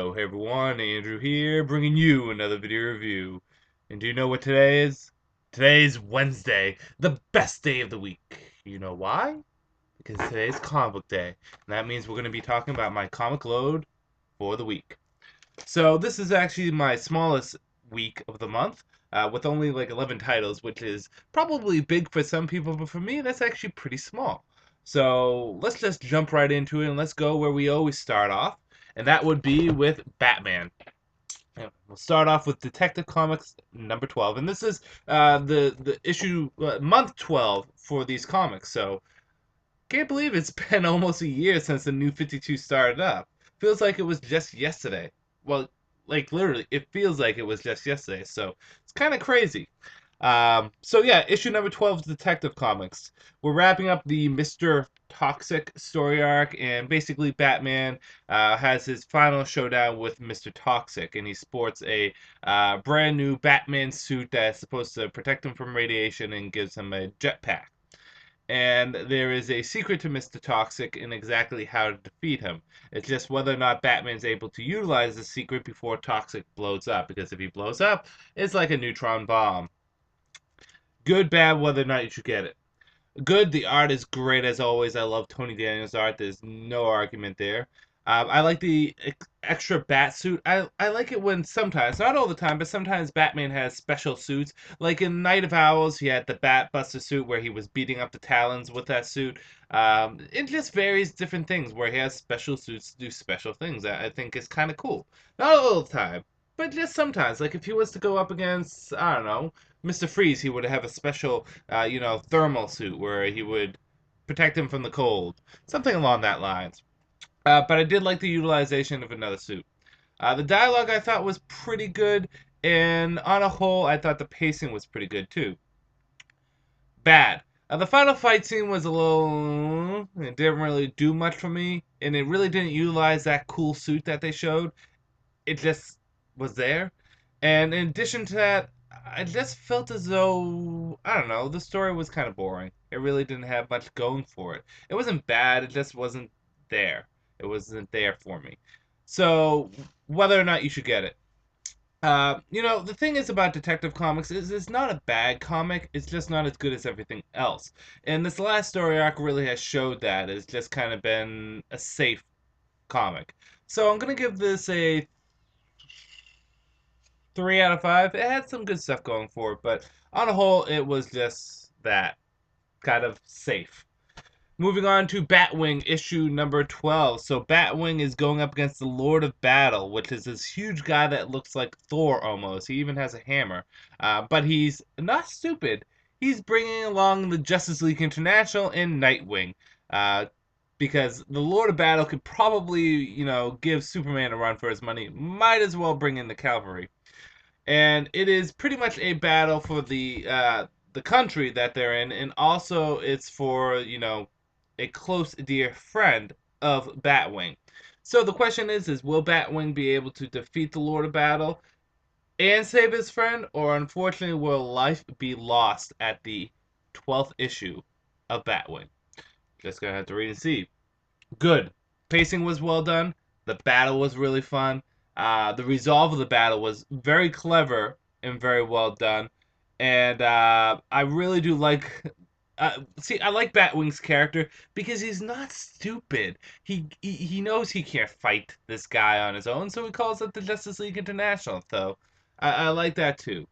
Yo, hey everyone, Andrew here, bringing you another video review. And do you know what today is? Today's Wednesday, the best day of the week. You know why? Because today's comic book day. And that means we're going to be talking about my comic load for the week. So this is actually my smallest week of the month, with only like 11 titles, which is probably big for some people, but for me, that's actually pretty small. So let's just jump right into it and let's go where we always start off, and that would be with Batman. Yeah, we'll start off with Detective Comics number 12, and this is the issue month 12 for these comics. So can't believe it's been almost a year since the New 52 started up. Feels like it was just yesterday. Well, like literally, it feels like it was just yesterday. So it's kind of crazy. So yeah, issue number 12 of Detective Comics. We're wrapping up the Mr. Toxic story arc, and basically Batman has his final showdown with Mr. Toxic, and he sports a brand new Batman suit that's supposed to protect him from radiation and gives him a jetpack. And there is a secret to Mr. Toxic and exactly how to defeat him. It's just whether or not Batman's able to utilize the secret before Toxic blows up, because if he blows up, it's like a neutron bomb. Good, bad, whether or not you should get it. Good, the art is great as always. I love Tony Daniels' art. There's no argument there. I like the extra bat suit. I like it when sometimes, not all the time, but sometimes Batman has special suits. Like in Night of Owls, he had the Bat Buster suit where he was beating up the Talons with that suit. It just varies different things where he has special suits to do special things. That I think is kind of cool. Not all the time, but just sometimes. Like if he was to go up against, I don't know, Mr. Freeze, he would have a special, thermal suit where he would protect him from the cold, something along that lines. But I did like the utilization of another suit. The dialogue I thought was pretty good, and on a whole, I thought the pacing was pretty good too. Bad. The final fight scene was a little. It didn't really do much for me, and it really didn't utilize that cool suit that they showed. It just was there. And in addition to that, I just felt as though, I don't know, the story was kind of boring. It really didn't have much going for it. It wasn't bad, it just wasn't there. It wasn't there for me. So, whether or not you should get it. The thing is about Detective Comics is it's not a bad comic, it's just not as good as everything else. And this last story arc really has showed that. It's just kind of been a safe comic. So I'm gonna give this a 3 out of 5. It had some good stuff going for it, but on a whole, it was just that kind of safe. Moving on to Batwing issue number 12. So Batwing is going up against the Lord of Battle, which is this huge guy that looks like Thor almost. He even has a hammer. But he's not stupid. He's bringing along the Justice League International and Nightwing. Because the Lord of Battle could probably, give Superman a run for his money. Might as well bring in the cavalry, and it is pretty much a battle for the country that they're in, and also it's for a close dear friend of Batwing. So the question is will Batwing be able to defeat the Lord of Battle and save his friend, or unfortunately will life be lost at the 12th issue of Batwing? Just gonna have to read and see. Good. Pacing was well done. The battle was really fun. The resolve of the battle was very clever and very well done. And I really do like. I like Batwing's character because he's not stupid. He knows he can't fight this guy on his own, so he calls it the Justice League International. So I like that too.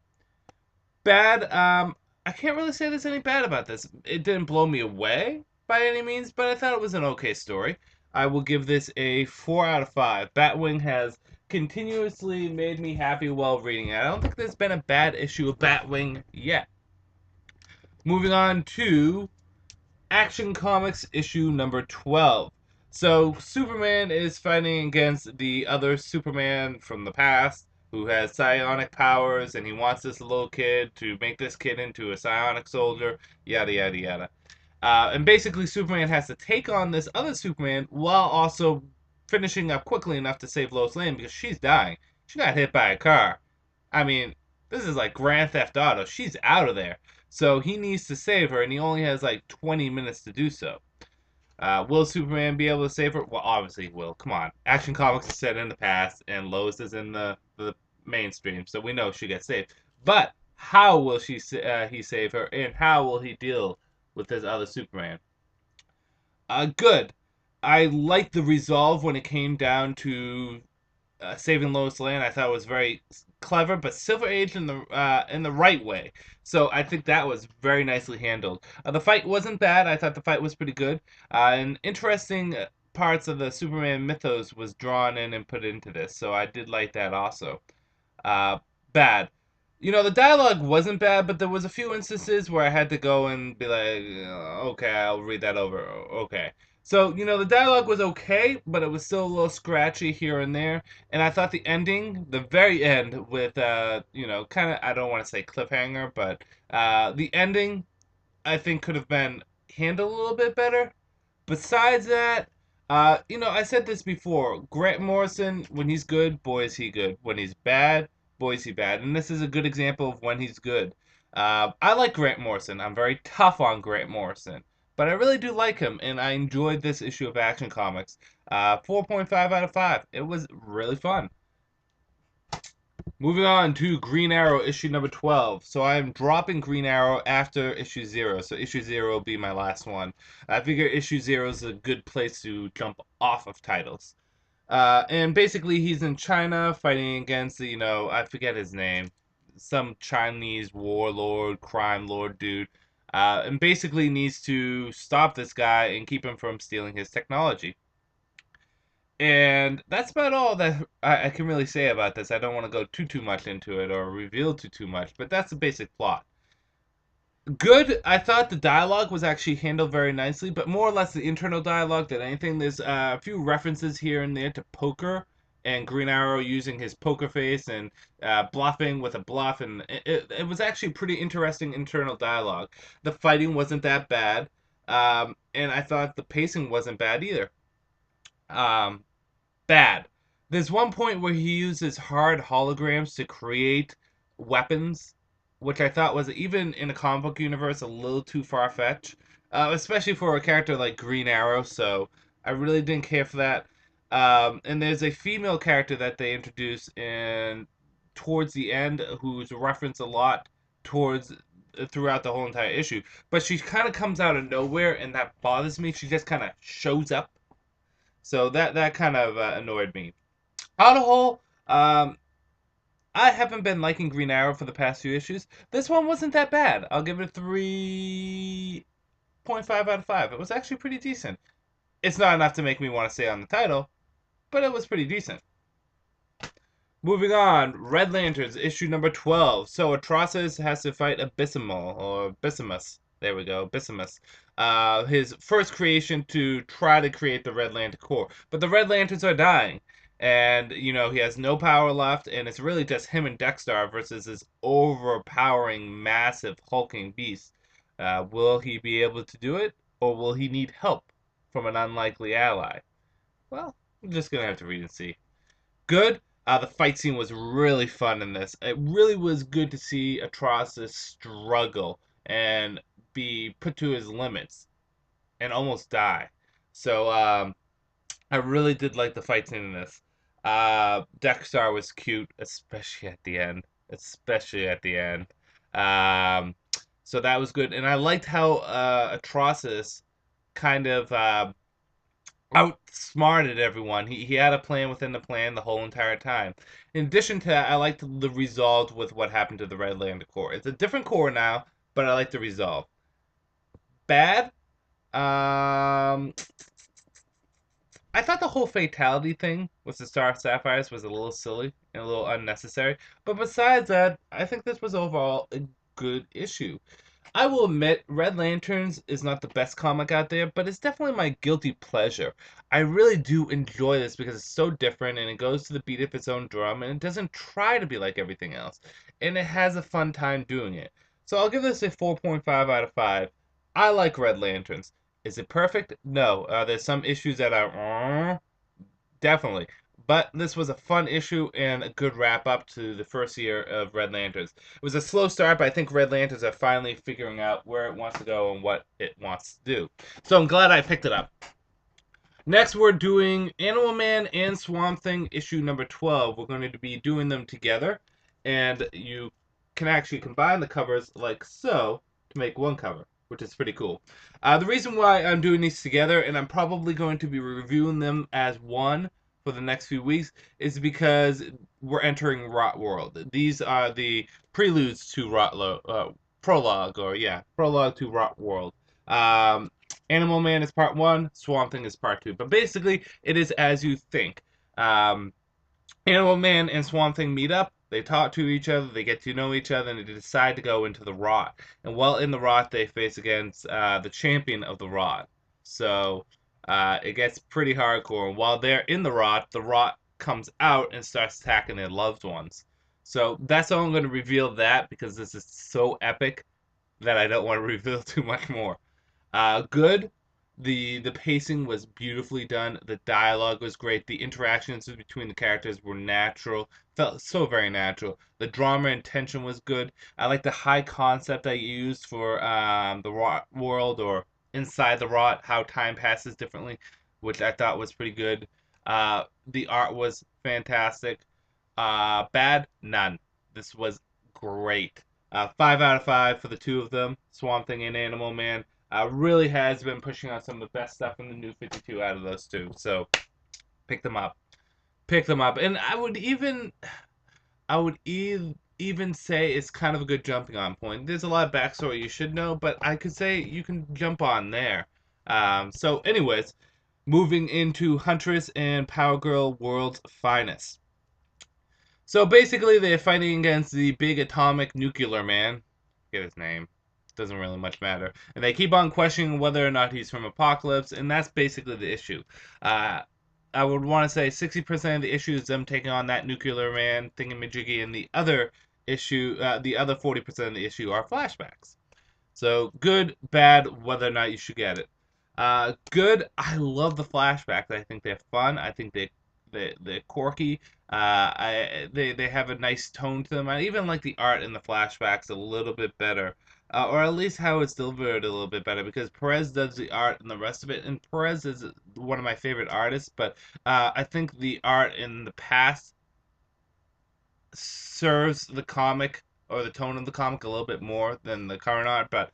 Bad. I can't really say there's any bad about this. It didn't blow me away by any means, but I thought it was an okay story. I will give this a 4 out of 5. Batwing has continuously made me happy while reading it. I don't think there's been a bad issue of Batwing yet. Moving on to Action Comics issue number 12. So, Superman is fighting against the other Superman from the past who has psionic powers, and he wants this little kid to make this kid into a psionic soldier, yada yada yada. And basically, Superman has to take on this other Superman while also finishing up quickly enough to save Lois Lane because she's dying. She got hit by a car. I mean, this is like Grand Theft Auto. She's out of there. So he needs to save her, and he only has like 20 minutes to do so. Will Superman be able to save her? Well, obviously he will. Come on. Action Comics is set in the past, and Lois is in the mainstream, so we know she gets saved. But how will he save her, and how will he deal with this other Superman? Good. I liked the resolve when it came down to saving Lois Lane. I thought it was very clever, but Silver Age in the right way. So I think that was very nicely handled. The fight wasn't bad. I thought the fight was pretty good. And interesting parts of the Superman mythos was drawn in and put into this. So I did like that also. Uh, Bad. The dialogue wasn't bad, but there was a few instances where I had to go and be like, okay, I'll read that over. Okay. So, the dialogue was okay, but it was still a little scratchy here and there. And I thought the ending, the very end, with, kind of, I don't want to say cliffhanger, but the ending, I think, could have been handled a little bit better. Besides that, I said this before. Grant Morrison, when he's good, boy is he good. When he's bad, boy is he bad. And this is a good example of when he's good. I like Grant Morrison. I'm very tough on Grant Morrison, but I really do like him, and I enjoyed this issue of Action Comics. 4.5 out of 5. It was really fun. Moving on to Green Arrow issue number 12. So I'm dropping Green Arrow after issue 0. So issue 0 will be my last one. I figure issue 0 is a good place to jump off of titles. And basically, he's in China fighting against I forget his name, some Chinese warlord, crime lord dude. And basically needs to stop this guy and keep him from stealing his technology. And that's about all that I can really say about this. I don't want to go too much into it or reveal too much, but that's the basic plot. Good. I thought the dialogue was actually handled very nicely, but more or less the internal dialogue than anything. There's a few references here and there to poker and Green Arrow using his poker face and bluffing with a bluff, and it was actually pretty interesting internal dialogue. The fighting wasn't that bad, and I thought the pacing wasn't bad either. Um, Bad. There's one point where he uses hard holograms to create weapons, which I thought was, even in a comic book universe, a little too far fetched, especially for a character like Green Arrow. So I really didn't care for that. And there's a female character that they introduce in towards the end who's referenced a lot towards throughout the whole entire issue, but she kind of comes out of nowhere, and that bothers me. She just kind of shows up, so that kind of annoyed me. On the whole, I haven't been liking Green Arrow for the past few issues. This one wasn't that bad. I'll give it a 3.5 out of 5. It was actually pretty decent. It's not enough to make me want to stay on the title, but it was pretty decent. Moving on, Red Lanterns, issue number 12. So Atrocitus has to fight Abysmal, or Bissimus. There we go, Bissimus. His first creation to try to create the Red Lantern Corps. But the Red Lanterns are dying. And, he has no power left, and it's really just him and Dexter versus this overpowering, massive, hulking beast. Will he be able to do it, or will he need help from an unlikely ally? Well, I'm just going to have to read and see. Good. The fight scene was really fun in this. It really was good to see Atrocitus struggle and be put to his limits and almost die. So I really did like the fight scene in this. Dexter was cute, especially at the end. Especially at the end. So that was good, and I liked how Atrocitus kind of outsmarted everyone. He had a plan within the plan the whole entire time. In addition to that, I liked the resolve with what happened to the Red Lantern Corps. It's a different Corps now, but I like the resolve. Bad. Um, I thought the whole fatality thing with the Star Sapphires was a little silly and a little unnecessary. But besides that, I think this was overall a good issue. I will admit, Red Lanterns is not the best comic out there, but it's definitely my guilty pleasure. I really do enjoy this because it's so different, and it goes to the beat of its own drum, and it doesn't try to be like everything else. And it has a fun time doing it. So I'll give this a 4.5 out of 5. I like Red Lanterns. Is it perfect? No. There's some issues that are definitely. But this was a fun issue and a good wrap up to the first year of Red Lanterns. It was a slow start, but I think Red Lanterns are finally figuring out where it wants to go and what it wants to do. So I'm glad I picked it up. Next, we're doing Animal Man and Swamp Thing issue number 12. We're going to be doing them together, and you can actually combine the covers like so to make one cover, which is pretty cool. The reason why I'm doing these together, and I'm probably going to be reviewing them as one for the next few weeks, is because we're entering Rot World. These are the preludes to prologue, or yeah, prologue to Rot World. Animal Man is part one, Swamp Thing is part two. But basically, it is as you think. Um, Animal Man and Swamp Thing meet up, they talk to each other, they get to know each other, and they decide to go into the Rot. And while in the Rot, they face against the champion of the Rot. So it gets pretty hardcore. And while they're in the Rot comes out and starts attacking their loved ones. So that's all I'm going to reveal that because this is so epic that I don't want to reveal too much more. Good. The pacing was beautifully done. The dialogue was great. The interactions between the characters were natural. Felt so very natural. The drama and tension was good. I like the high concept I used for the Rot world or inside the Rot, how time passes differently, which I thought was pretty good. The art was fantastic. Bad, none. This was great. 5 out of 5 for the two of them, Swamp Thing and Animal Man. Really has been pushing out some of the best stuff in the new 52 out of those two. So pick them up, pick them up, and I would even say it's kind of a good jumping on point. There's a lot of backstory you should know, but I could say you can jump on there. So, anyways, moving into Huntress and Power Girl World's Finest. So basically, they're fighting against the big atomic nuclear man. Get his name. Doesn't really much matter. And they keep on questioning whether or not he's from Apocalypse, and that's basically the issue. Uh, I would want to say 60% of the issue is them taking on that nuclear man thingamajiggy, and the other 40% of the issue are flashbacks. So good, bad, whether or not you should get it. Good. I love the flashbacks. I think they're fun. I think they're quirky. They have a nice tone to them. I even like the art in the flashbacks a little bit better, or at least how it's delivered a little bit better because Perez does the art and the rest of it. And Perez is one of my favorite artists, but I think the art in the past serves the comic or the tone of the comic a little bit more than the current art. But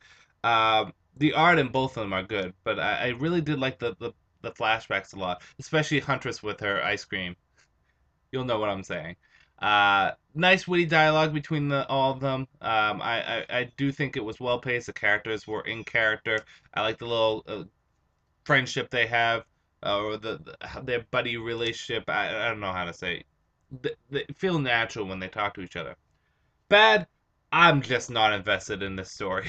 the art in both of them are good. But I really did like the flashbacks a lot, especially Huntress with her ice cream. You'll know what I'm saying. Nice witty dialogue between all of them. I do think it was well paced. The characters were in character. I like the little friendship they have, or their buddy relationship. I don't know how to say. They feel natural when they talk to each other. Bad. I'm just not invested in this story.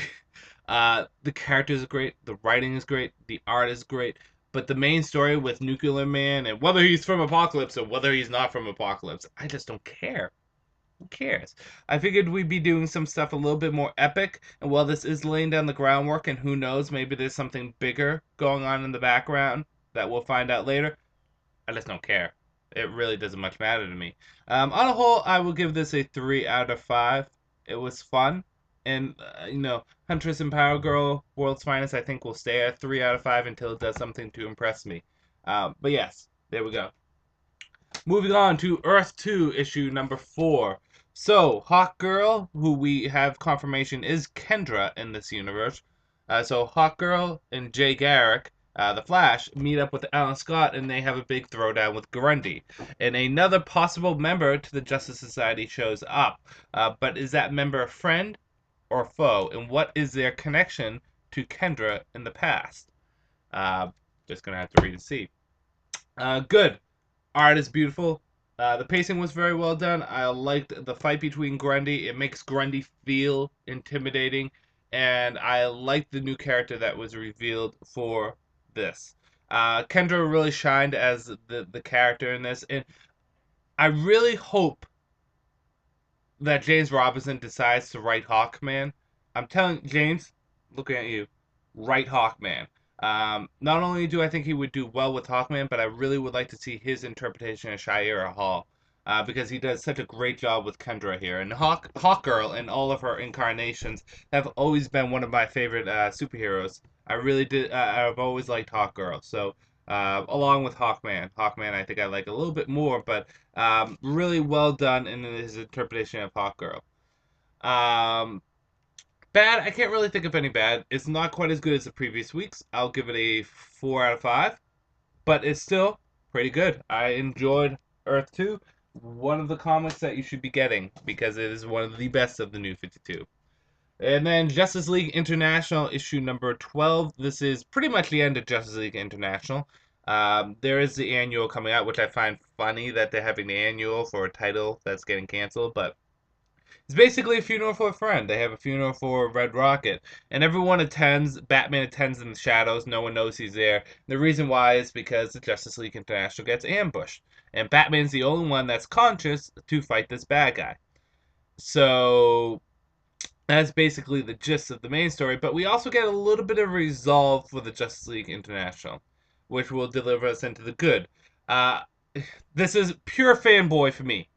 The characters are great. The writing is great. The art is great. But the main story with Nuclear Man and whether he's from Apocalypse or whether he's not from Apocalypse, I just don't care. Who cares? I figured we'd be doing some stuff a little bit more epic, and while this is laying down the groundwork, and who knows, maybe there's something bigger going on in the background that we'll find out later, I just don't care. It really doesn't much matter to me. On a whole, I will give this a 3 out of 5. It was fun. And, Huntress and Power Girl, World's Finest, I think will stay at 3 out of 5 until it does something to impress me. But yes, there we go. Moving on to Earth 2, issue number 4. So, Hawk Girl, who we have confirmation is Kendra in this universe. So, Hawk Girl and Jay Garrick, the Flash, meet up with Alan Scott and they have a big throwdown with Grundy. And another possible member to the Justice Society shows up. But is that member a friend or foe? And what is their connection to Kendra in the past? Just gonna have to read and see. Good. Art is beautiful. The pacing was very well done. I liked the fight between Grundy. It makes Grundy feel intimidating, and I liked the new character that was revealed for this. Kendra really shined as the character in this, and I really hope that James Robinson decides to write Hawkman. I'm telling James, looking at you, write Hawkman. Not only do I think he would do well with Hawkman, but I really would like to see his interpretation of Shira Hall. Because he does such a great job with Kendra here. And Hawkgirl and all of her incarnations have always been one of my favorite superheroes. I really did. I've always liked Hawkgirl. So, along with Hawkman. Hawkman, I think I like a little bit more, but really well done in his interpretation of Hawkgirl. Um, Bad, I can't really think of any bad. It's not quite as good as the previous weeks. I'll give it a 4 out of 5, but it's still pretty good. I enjoyed Earth 2, one of the comics that you should be getting because it is one of the best of the new 52. And then Justice League International issue number 12. This is pretty much the end of Justice League International. There is the annual coming out, which I find funny that they're having the annual for a title that's getting canceled, but it's basically a funeral for a friend. They have a funeral for Red Rocket, and everyone attends. Batman attends in the shadows. No one knows he's there. The reason why is because the Justice League International gets ambushed, and Batman's the only one that's conscious to fight this bad guy. So that's basically the gist of the main story. But we also get a little bit of resolve for the Justice League International, which will deliver us into the good. Uh, this is pure fanboy for me.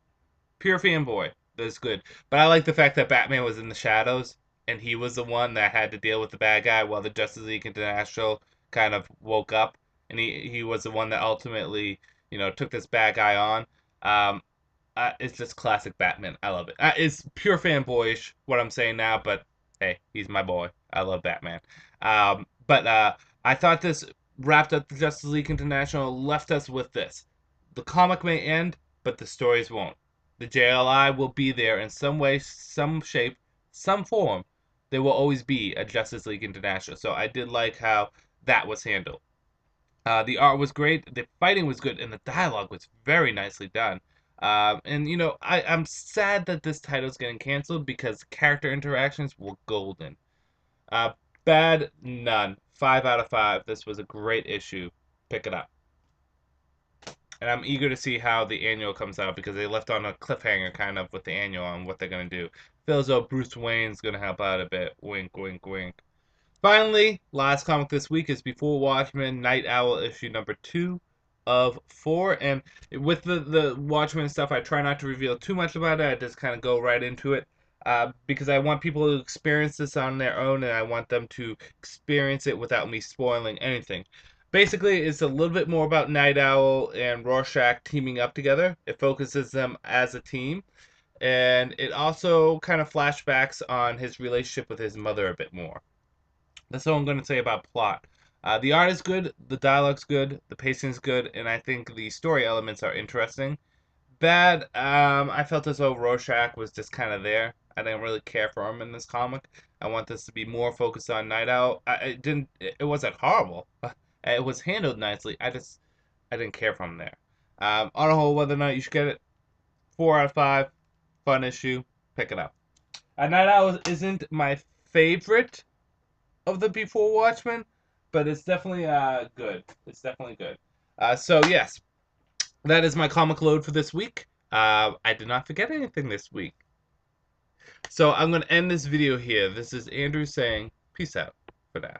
Pure fanboy. That's good. But I like the fact that Batman was in the shadows and he was the one that had to deal with the bad guy while the Justice League International kind of woke up, and he was the one that ultimately, took this bad guy on. Um, it's just classic Batman. I love it. It's pure fanboyish what I'm saying now, but hey, he's my boy. I love Batman. But I thought this wrapped up the Justice League International, left us with this. The comic may end, but the stories won't. The JLI will be there in some way, some shape, some form. There will always be a Justice League International. So I did like how that was handled. The art was great, the fighting was good, and the dialogue was very nicely done. And I'm sad that this title's getting canceled because character interactions were golden. Uh, Bad, none. 5 out of 5. This was a great issue. Pick it up. And I'm eager to see how the annual comes out because they left on a cliffhanger kind of with the annual on what they're going to do. Feels as though Bruce Wayne's going to help out a bit. Wink, wink, wink. Finally, last comic this week is Before Watchmen, Night Owl issue number 2 of 4. And with the Watchmen stuff, I try not to reveal too much about it. I just kind of go right into it because I want people to experience this on their own, and I want them to experience it without me spoiling anything. Basically, it's a little bit more about Night Owl and Rorschach teaming up together. It focuses them as a team, and it also kind of flashbacks on his relationship with his mother a bit more. That's all I'm going to say about plot. The art is good, the dialogue's good, the pacing's good, and I think the story elements are interesting. Bad, I felt as though Rorschach was just kind of there. I didn't really care for him in this comic. I want this to be more focused on Night Owl. It wasn't horrible. It was handled nicely. I didn't care for him there. On a whole, whether or not you should get it, 4 out of 5, fun issue, pick it up. Night Owl isn't my favorite of the Before Watchmen, but it's definitely good. It's definitely good. So yes, that is my comic load for this week. I did not forget anything this week. So I'm going to end this video here. This is Andrew saying peace out for now.